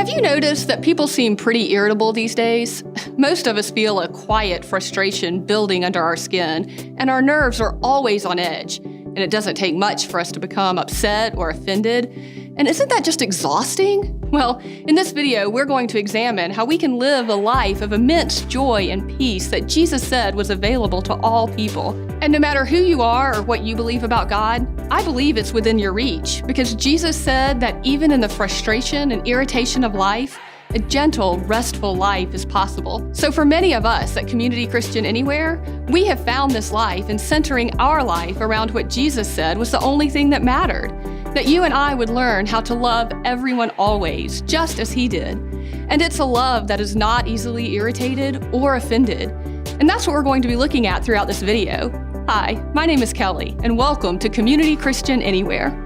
Have you noticed that people seem pretty irritable these days? Most of us feel a quiet frustration building under our skin, and our nerves are always on edge. And it doesn't take much for us to become upset or offended. And isn't that just exhausting? Well, in this video, we're going to examine how we can live a life of immense joy and peace that Jesus said was available to all people. And no matter who you are or what you believe about God, I believe it's within your reach, because Jesus said that even in the frustration and irritation of life, a gentle, restful life is possible. So for many of us at Community Christian Anywhere, we have found this life in centering our life around what Jesus said was the only thing that mattered. That you and I would learn how to love everyone always, just as He did. And it's a love that is not easily irritated or offended. And that's what we're going to be looking at throughout this video. Hi, my name is Kelly, and welcome to Community Christian Anywhere.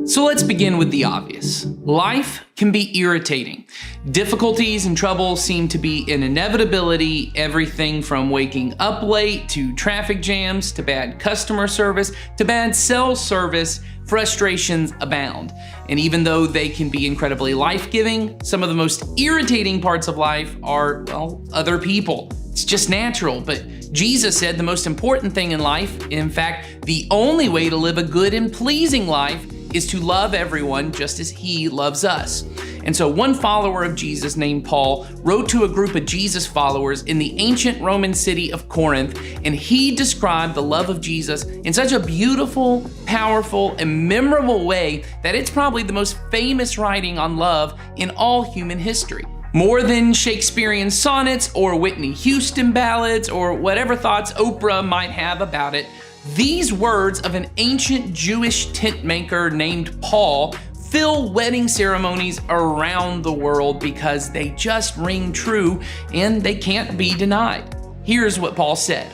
So let's begin with the obvious. Life can be irritating. Difficulties and troubles seem to be an inevitability, everything from waking up late to traffic jams to bad customer service to bad cell service. Frustrations abound. And even though they can be incredibly life-giving, some of the most irritating parts of life are, well, other people. It's just natural, but Jesus said the most important thing in life, in fact, the only way to live a good and pleasing life, is to love everyone just as He loves us. And so one follower of Jesus named Paul wrote to a group of Jesus followers in the ancient Roman city of Corinth, and he described the love of Jesus in such a beautiful, powerful, and memorable way that it's probably the most famous writing on love in all human history. More than Shakespearean sonnets or Whitney Houston ballads or whatever thoughts Oprah might have about it, these words of an ancient Jewish tent maker named Paul fill wedding ceremonies around the world because they just ring true and they can't be denied. Here's what Paul said.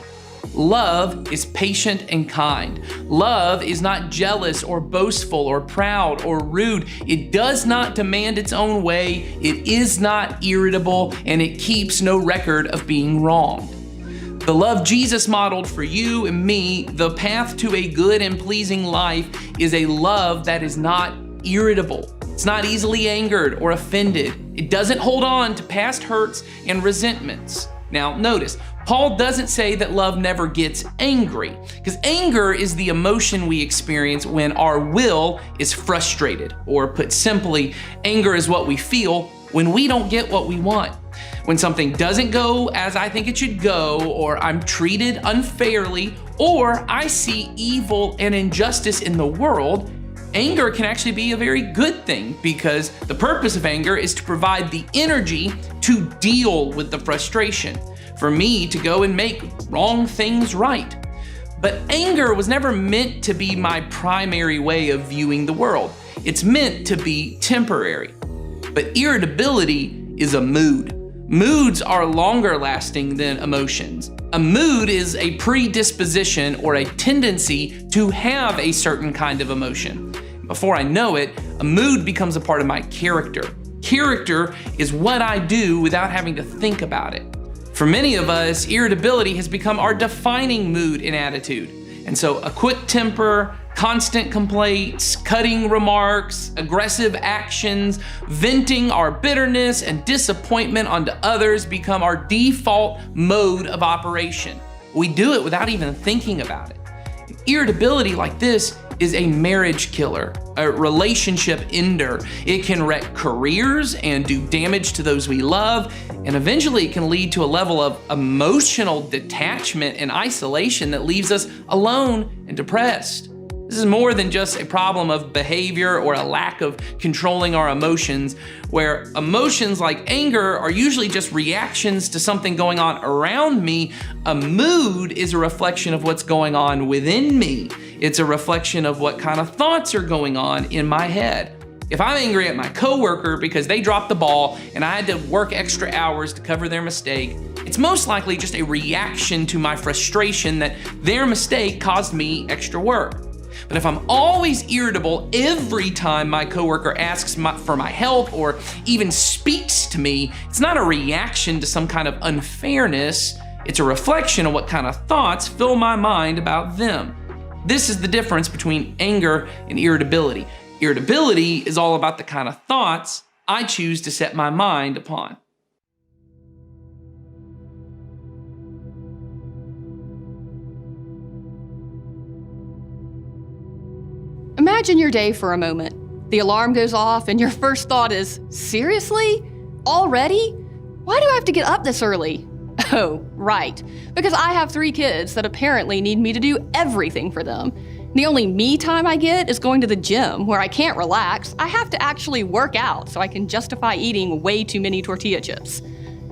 Love is patient and kind. Love is not jealous or boastful or proud or rude. It does not demand its own way. It is not irritable, and it keeps no record of being wronged. The love Jesus modeled for you and me, the path to a good and pleasing life, is a love that is not irritable. It's not easily angered or offended. It doesn't hold on to past hurts and resentments. Now, notice, Paul doesn't say that love never gets angry, because anger is the emotion we experience when our will is frustrated. Or put simply, anger is what we feel when we don't get what we want. When something doesn't go as I think it should go, or I'm treated unfairly, or I see evil and injustice in the world, anger can actually be a very good thing, because the purpose of anger is to provide the energy to deal with the frustration, for me to go and make wrong things right. But anger was never meant to be my primary way of viewing the world. It's meant to be temporary. But irritability is a mood. Moods are longer lasting than emotions. A mood is a predisposition or a tendency to have a certain kind of emotion. Before I know it, a mood becomes a part of my character. Character is what I do without having to think about it. For many of us, irritability has become our defining mood and attitude. And so a quick temper, constant complaints, cutting remarks, aggressive actions, venting our bitterness and disappointment onto others become our default mode of operation. We do it without even thinking about it. Irritability like this is a marriage killer, a relationship ender. It can wreck careers and do damage to those we love, and eventually it can lead to a level of emotional detachment and isolation that leaves us alone and depressed. This is more than just a problem of behavior or a lack of controlling our emotions, where emotions like anger are usually just reactions to something going on around me. A mood is a reflection of what's going on within me. It's a reflection of what kind of thoughts are going on in my head. If I'm angry at my coworker because they dropped the ball and I had to work extra hours to cover their mistake, it's most likely just a reaction to my frustration that their mistake caused me extra work. But if I'm always irritable every time my coworker asks for my help or even speaks to me, it's not a reaction to some kind of unfairness. It's a reflection of what kind of thoughts fill my mind about them. This is the difference between anger and irritability. Irritability is all about the kind of thoughts I choose to set my mind upon. Imagine your day for a moment. The alarm goes off and your first thought is, seriously? Already? Why do I have to get up this early? Oh, right. Because I have 3 kids that apparently need me to do everything for them. The only me time I get is going to the gym, where I can't relax. I have to actually work out so I can justify eating way too many tortilla chips.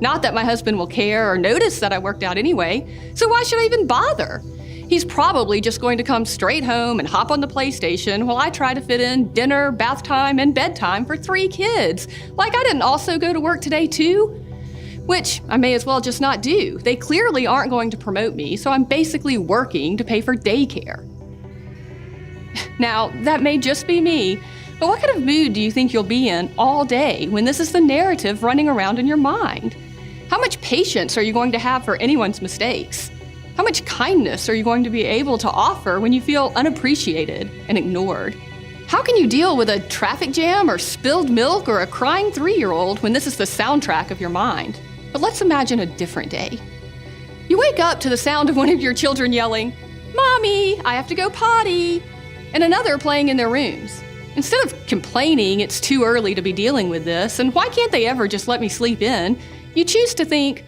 Not that my husband will care or notice that I worked out anyway, so why should I even bother? He's probably just going to come straight home and hop on the PlayStation while I try to fit in dinner, bath time, and bedtime for 3 kids. Like I didn't also go to work today too? Which I may as well just not do. They clearly aren't going to promote me, so I'm basically working to pay for daycare. Now, that may just be me, but what kind of mood do you think you'll be in all day when this is the narrative running around in your mind? How much patience are you going to have for anyone's mistakes? How much kindness are you going to be able to offer when you feel unappreciated and ignored? How can you deal with a traffic jam or spilled milk or a crying 3-year-old when this is the soundtrack of your mind? But let's imagine a different day. You wake up to the sound of one of your children yelling, "Mommy, I have to go potty," and another playing in their rooms. Instead of complaining it's too early to be dealing with this, and why can't they ever just let me sleep in, you choose to think,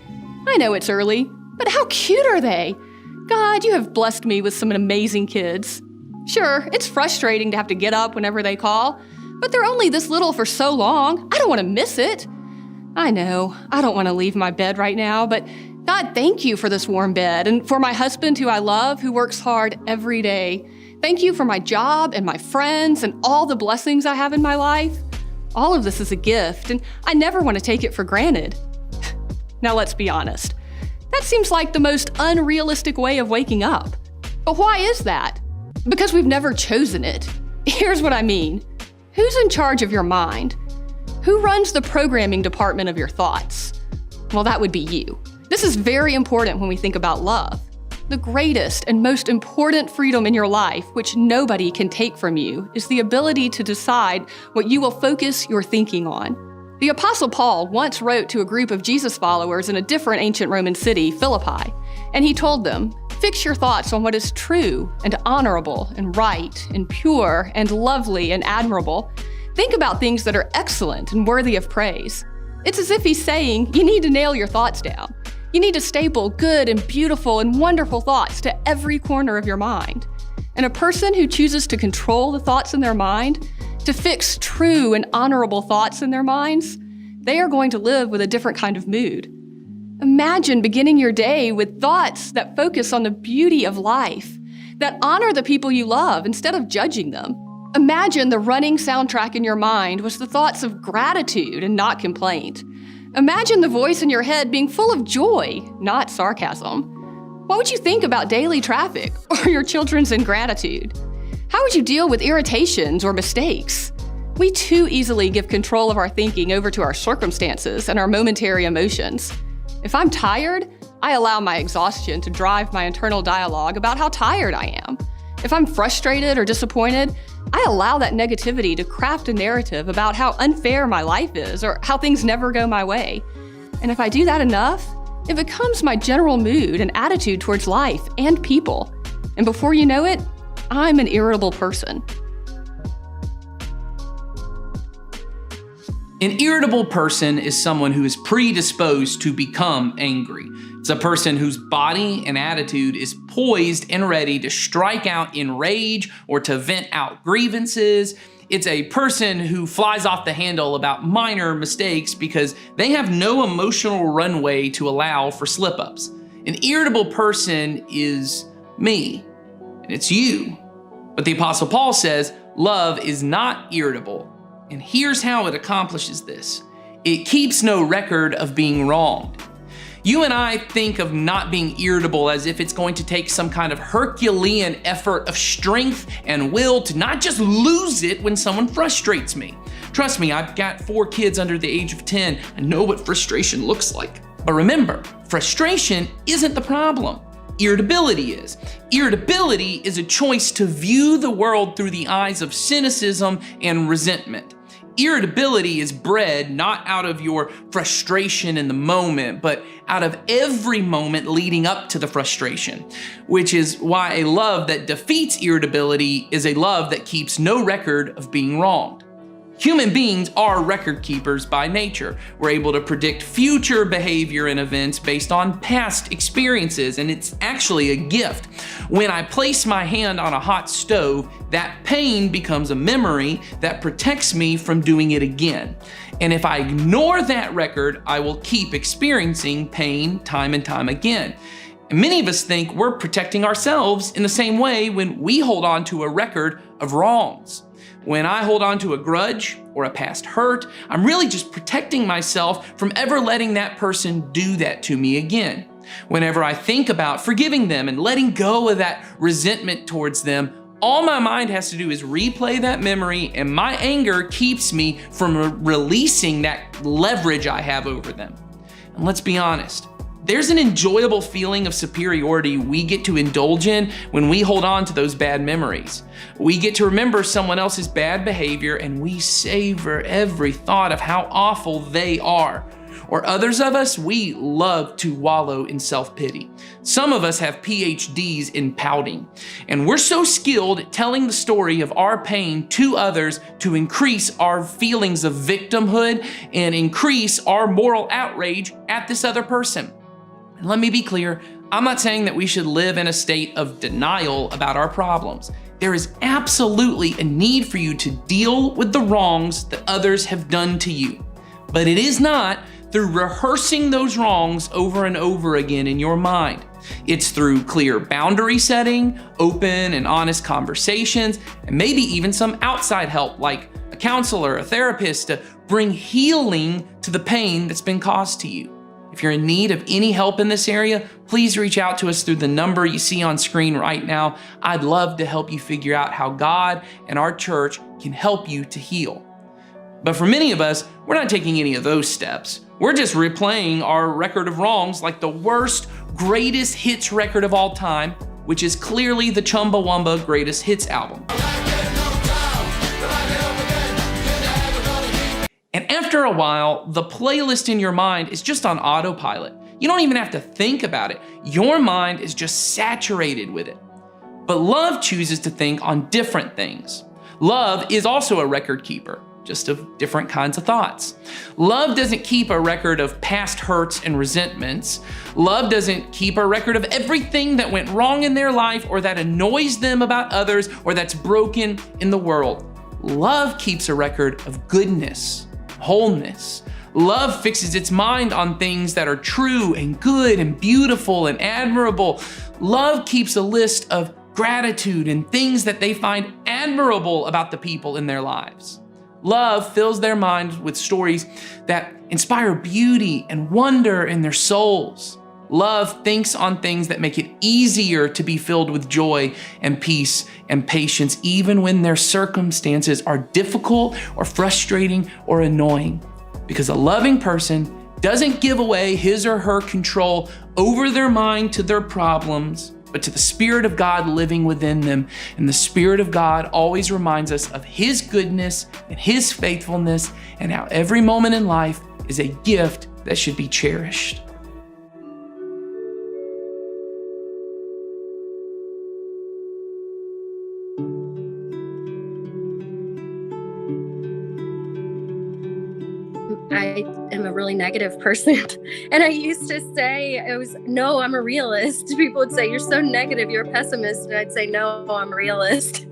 I know it's early, but how cute are they? God, you have blessed me with some amazing kids. Sure, it's frustrating to have to get up whenever they call, but they're only this little for so long. I don't want to miss it. I know, I don't want to leave my bed right now, but God, thank you for this warm bed and for my husband who I love, who works hard every day. Thank you for my job and my friends and all the blessings I have in my life. All of this is a gift, and I never want to take it for granted. Now let's be honest. That seems like the most unrealistic way of waking up. But why is that? Because we've never chosen it. Here's what I mean. Who's in charge of your mind? Who runs the programming department of your thoughts? Well, that would be you. This is very important when we think about love. The greatest and most important freedom in your life, which nobody can take from you, is the ability to decide what you will focus your thinking on. The Apostle Paul once wrote to a group of Jesus followers in a different ancient Roman city, Philippi, and he told them, "Fix your thoughts on what is true and honorable and right and pure and lovely and admirable. Think about things that are excellent and worthy of praise." It's as if he's saying, you need to nail your thoughts down. You need to staple good and beautiful and wonderful thoughts to every corner of your mind. And a person who chooses to control the thoughts in their mind, to fix true and honorable thoughts in their minds, they are going to live with a different kind of mood. Imagine beginning your day with thoughts that focus on the beauty of life, that honor the people you love instead of judging them. Imagine the running soundtrack in your mind was the thoughts of gratitude and not complaint. Imagine the voice in your head being full of joy, not sarcasm. What would you think about daily traffic or your children's ingratitude? How would you deal with irritations or mistakes? We too easily give control of our thinking over to our circumstances and our momentary emotions. If I'm tired, I allow my exhaustion to drive my internal dialogue about how tired I am. If I'm frustrated or disappointed, I allow that negativity to craft a narrative about how unfair my life is or how things never go my way. And if I do that enough, it becomes my general mood and attitude towards life and people. And before you know it, I'm an irritable person. An irritable person is someone who is predisposed to become angry. It's a person whose body and attitude is poised and ready to strike out in rage or to vent out grievances. It's a person who flies off the handle about minor mistakes because they have no emotional runway to allow for slip-ups. An irritable person is me, and it's you. But the Apostle Paul says love is not irritable. And here's how it accomplishes this. It keeps no record of being wronged. You and I think of not being irritable as if it's going to take some kind of Herculean effort of strength and will to not just lose it when someone frustrates me. Trust me, I've got 4 kids under the age of 10. I know what frustration looks like. But remember, frustration isn't the problem. Irritability is. Irritability is a choice to view the world through the eyes of cynicism and resentment. Irritability is bred not out of your frustration in the moment, but out of every moment leading up to the frustration, which is why a love that defeats irritability is a love that keeps no record of being wronged. Human beings are record keepers by nature. We're able to predict future behavior and events based on past experiences, and it's actually a gift. When I place my hand on a hot stove, that pain becomes a memory that protects me from doing it again. And if I ignore that record, I will keep experiencing pain time and time again. And many of us think we're protecting ourselves in the same way when we hold on to a record of wrongs. When I hold on to a grudge or a past hurt, I'm really just protecting myself from ever letting that person do that to me again. Whenever I think about forgiving them and letting go of that resentment towards them, all my mind has to do is replay that memory, and my anger keeps me from releasing that leverage I have over them. And let's be honest, there's an enjoyable feeling of superiority we get to indulge in when we hold on to those bad memories. We get to remember someone else's bad behavior, and we savor every thought of how awful they are. Or others of us, we love to wallow in self-pity. Some of us have PhDs in pouting, and we're so skilled at telling the story of our pain to others to increase our feelings of victimhood and increase our moral outrage at this other person. And let me be clear, I'm not saying that we should live in a state of denial about our problems. There is absolutely a need for you to deal with the wrongs that others have done to you. But it is not through rehearsing those wrongs over and over again in your mind. It's through clear boundary setting, open and honest conversations, and maybe even some outside help like a counselor, a therapist, to bring healing to the pain that's been caused to you. If you're in need of any help in this area, please reach out to us through the number you see on screen right now. I'd love to help you figure out how God and our church can help you to heal. But for many of us, we're not taking any of those steps. We're just replaying our record of wrongs like the worst, greatest hits record of all time, which is clearly the Chumbawamba Greatest Hits album. And after a while, the playlist in your mind is just on autopilot. You don't even have to think about it. Your mind is just saturated with it. But love chooses to think on different things. Love is also a record keeper, just of different kinds of thoughts. Love doesn't keep a record of past hurts and resentments. Love doesn't keep a record of everything that went wrong in their life or that annoys them about others or that's broken in the world. Love keeps a record of goodness, wholeness. Love fixes its mind on things that are true and good and beautiful and admirable. Love keeps a list of gratitude and things that they find admirable about the people in their lives. Love fills their minds with stories that inspire beauty and wonder in their souls. Love thinks on things that make it easier to be filled with joy and peace and patience, even when their circumstances are difficult or frustrating or annoying. Because a loving person doesn't give away his or her control over their mind to their problems, but to the Spirit of God living within them. And the Spirit of God always reminds us of His goodness and His faithfulness and how every moment in life is a gift that should be cherished. I am a really negative person. And I used to say, no, I'm a realist. People would say, you're so negative, you're a pessimist. And I'd say, no, I'm a realist.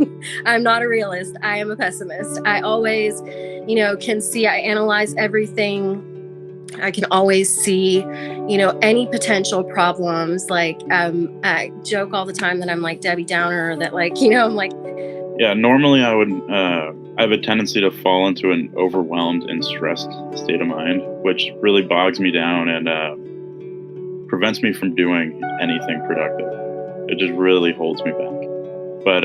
I'm not a realist. I am a pessimist. I always, can see, I analyze everything. I can always see, any potential problems. Like, I joke all the time that I'm like Debbie Downer, that I'm like. Yeah, normally I have a tendency to fall into an overwhelmed and stressed state of mind, which really bogs me down and prevents me from doing anything productive. It just really holds me back. But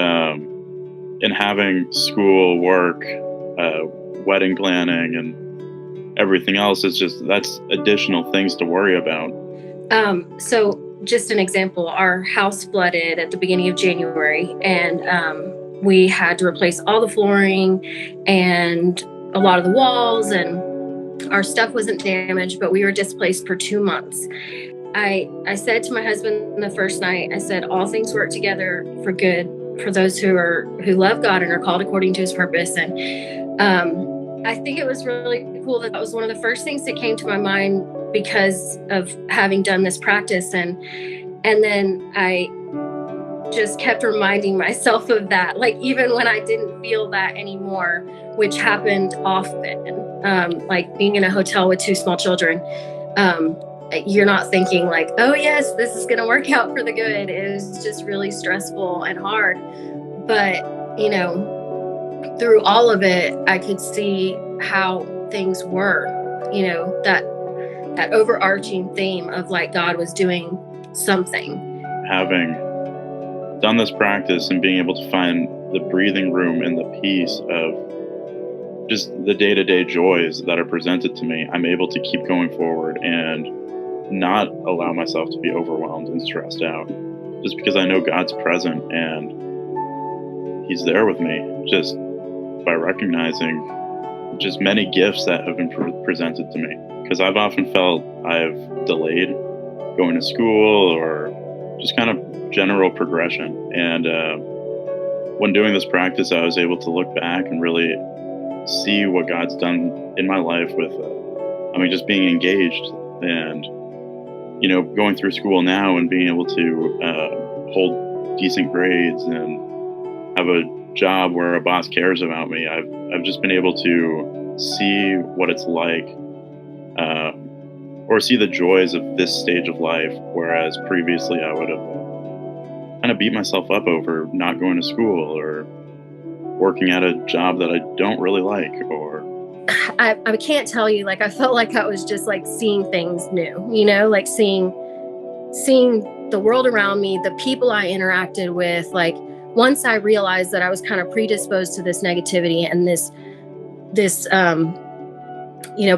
in having school, work, wedding planning, and everything else, that's additional things to worry about. So just an example, our house flooded at the beginning of January, and we had to replace all the flooring and a lot of the walls, and our stuff wasn't damaged, but we were displaced for 2 months. I said to my husband the first night, I said, all things work together for good for those who love God and are called according to his purpose. And I think it was really cool that was one of the first things that came to my mind because of having done this practice. And then I just kept reminding myself of that, like even when I didn't feel that anymore, which happened often, like being in a hotel with 2 small children. You're not thinking like, oh yes, this is going to work out for the good. It was just really stressful and hard. But, through all of it, I could see how things were, that overarching theme of like God was doing something. Having done this practice and being able to find the breathing room and the peace of just the day-to-day joys that are presented to me, I'm able to keep going forward and not allow myself to be overwhelmed and stressed out, just because I know God's present and he's there with me, just by recognizing just many gifts that have been presented to me. Because I've often felt I've delayed going to school or just kind of general progression. And when doing this practice, I was able to look back and really see what God's done in my life with, just being engaged and going through school now and being able to hold decent grades and have a job where a boss cares about me. I've just been able to see what it's like, or see the joys of this stage of life, whereas previously I would have kind of beat myself up over not going to school or working at a job that I don't really like, or I can't tell you, like, I felt like I was just like seeing things new, like seeing the world around me, the people I interacted with. Like once I realized that I was kind of predisposed to this negativity, and this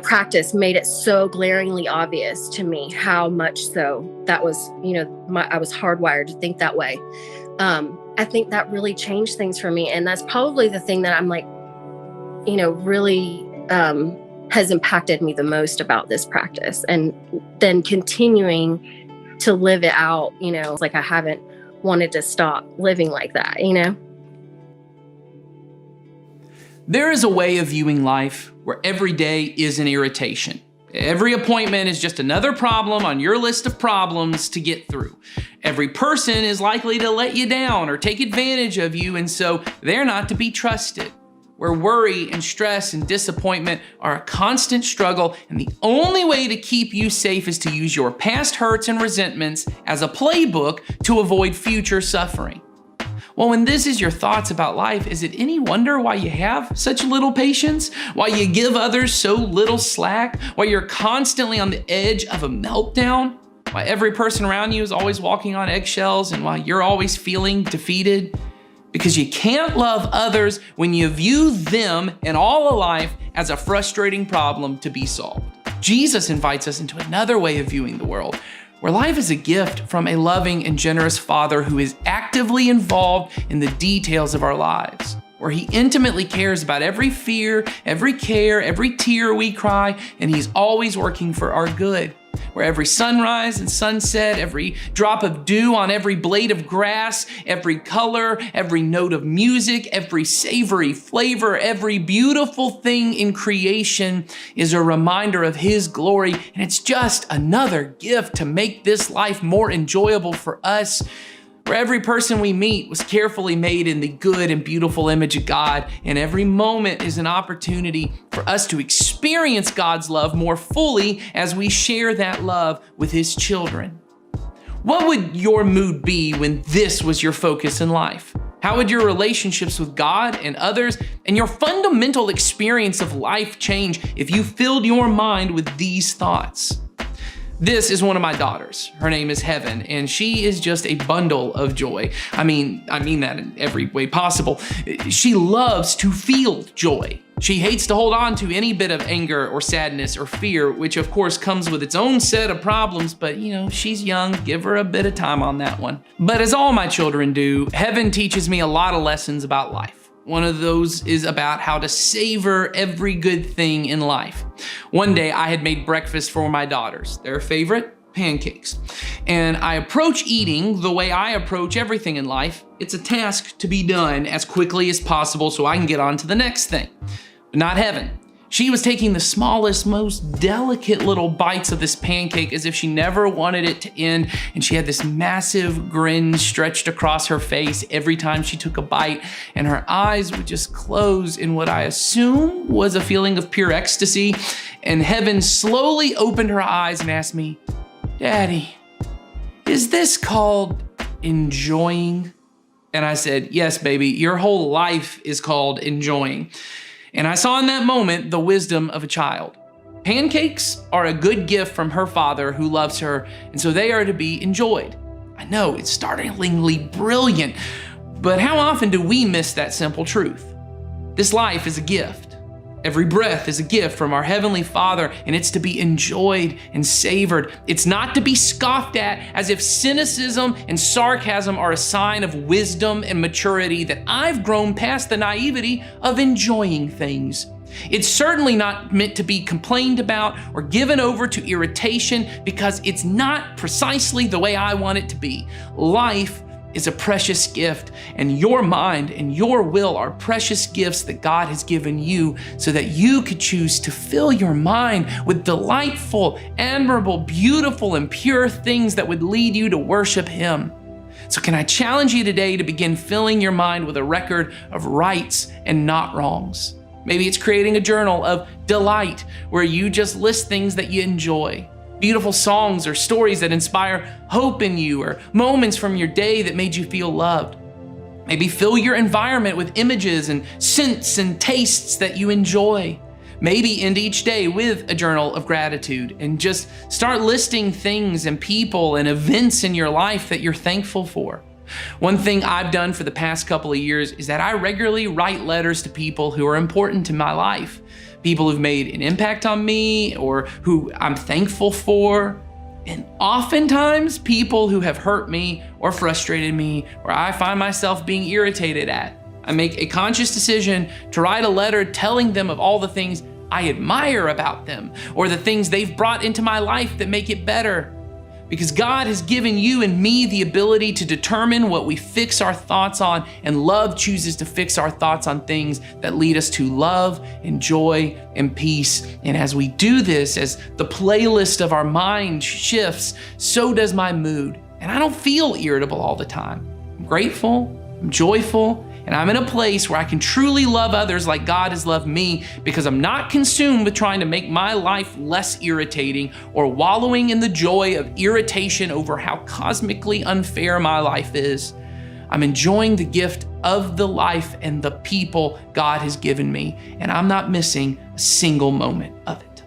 practice made it so glaringly obvious to me how much so that was, I was hardwired to think that way. I think that really changed things for me. And that's probably the thing that I'm like, really has impacted me the most about this practice. And then continuing to live it out, like I haven't wanted to stop living like that, There is a way of viewing life where every day is an irritation. Every appointment is just another problem on your list of problems to get through. Every person is likely to let you down or take advantage of you, and so they're not to be trusted. Where worry and stress and disappointment are a constant struggle, and the only way to keep you safe is to use your past hurts and resentments as a playbook to avoid future suffering. Well, when this is your thoughts about life, is it any wonder why you have such little patience? Why you give others so little slack? Why you're constantly on the edge of a meltdown? Why every person around you is always walking on eggshells, and why you're always feeling defeated? Because you can't love others when you view them and all of life as a frustrating problem to be solved. Jesus invites us into another way of viewing the world, where life is a gift from a loving and generous Father who is actively involved in the details of our lives, where he intimately cares about every fear, every care, every tear we cry, and he's always working for our good, where every sunrise and sunset, every drop of dew on every blade of grass, every color, every note of music, every savory flavor, every beautiful thing in creation is a reminder of his glory, and it's just another gift to make this life more enjoyable for us, where every person we meet was carefully made in the good and beautiful image of God, and every moment is an opportunity for us to experience God's love more fully as we share that love with his children. What would your mood be when this was your focus in life? How would your relationships with God and others and your fundamental experience of life change if you filled your mind with these thoughts? This is one of my daughters. Her name is Heaven, and she is just a bundle of joy. I mean that in every way possible. She loves to feel joy. She hates to hold on to any bit of anger or sadness or fear, which of course comes with its own set of problems, but she's young, give her a bit of time on that one. But as all my children do, Heaven teaches me a lot of lessons about life. One of those is about how to savor every good thing in life. One day I had made breakfast for my daughters, their favorite pancakes. And I approach eating the way I approach everything in life. It's a task to be done as quickly as possible so I can get on to the next thing. But not Heaven. She was taking the smallest, most delicate little bites of this pancake as if she never wanted it to end, and she had this massive grin stretched across her face every time she took a bite, and her eyes would just close in what I assume was a feeling of pure ecstasy. And Heaven slowly opened her eyes and asked me, "Daddy, is this called enjoying?" And I said, "Yes, baby, your whole life is called enjoying." And I saw in that moment the wisdom of a child. Pancakes are a good gift from her father who loves her, and so they are to be enjoyed. I know it's startlingly brilliant, but how often do we miss that simple truth? This life is a gift. Every breath is a gift from our Heavenly Father, and it's to be enjoyed and savored. It's not to be scoffed at as if cynicism and sarcasm are a sign of wisdom and maturity, that I've grown past the naivety of enjoying things. It's certainly not meant to be complained about or given over to irritation because it's not precisely the way I want it to be. Life is a precious gift, and your mind and your will are precious gifts that God has given you so that you could choose to fill your mind with delightful, admirable, beautiful, and pure things that would lead you to worship Him. So can I challenge you today to begin filling your mind with a record of rights and not wrongs? Maybe it's creating a journal of delight where you just list things that you enjoy. Beautiful songs or stories that inspire hope in you, or moments from your day that made you feel loved. Maybe fill your environment with images and scents and tastes that you enjoy. Maybe end each day with a journal of gratitude and just start listing things and people and events in your life that you're thankful for. One thing I've done for the past couple of years is that I regularly write letters to people who are important to my life. People who've made an impact on me or who I'm thankful for. And oftentimes people who have hurt me or frustrated me or I find myself being irritated at. I make a conscious decision to write a letter telling them of all the things I admire about them or the things they've brought into my life that make it better. Because God has given you and me the ability to determine what we fix our thoughts on, and love chooses to fix our thoughts on things that lead us to love and joy and peace. And as we do this, as the playlist of our mind shifts, so does my mood. And I don't feel irritable all the time. I'm grateful, I'm joyful, and I'm in a place where I can truly love others like God has loved me, because I'm not consumed with trying to make my life less irritating or wallowing in the joy of irritation over how cosmically unfair my life is. I'm enjoying the gift of the life and the people God has given me, and I'm not missing a single moment of it.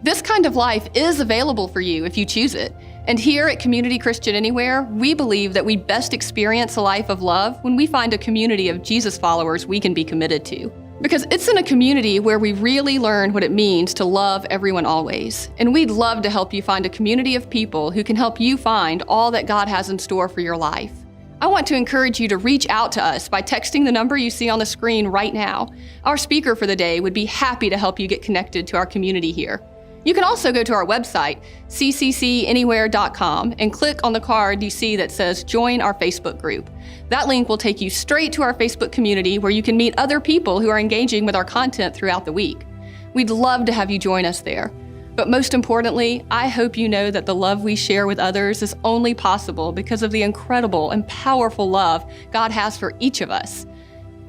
This kind of life is available for you if you choose it. And here at Community Christian Anywhere, we believe that we best experience a life of love when we find a community of Jesus followers we can be committed to. Because it's in a community where we really learn what it means to love everyone always. And we'd love to help you find a community of people who can help you find all that God has in store for your life. I want to encourage you to reach out to us by texting the number you see on the screen right now. Our speaker for the day would be happy to help you get connected to our community here. You can also go to our website, cccanywhere.com, and click on the card you see that says Join Our Facebook Group. That link will take you straight to our Facebook community where you can meet other people who are engaging with our content throughout the week. We'd love to have you join us there. But most importantly, I hope you know that the love we share with others is only possible because of the incredible and powerful love God has for each of us.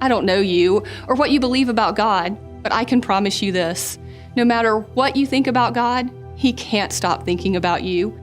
I don't know you or what you believe about God, but I can promise you this. No matter what you think about God, He can't stop thinking about you.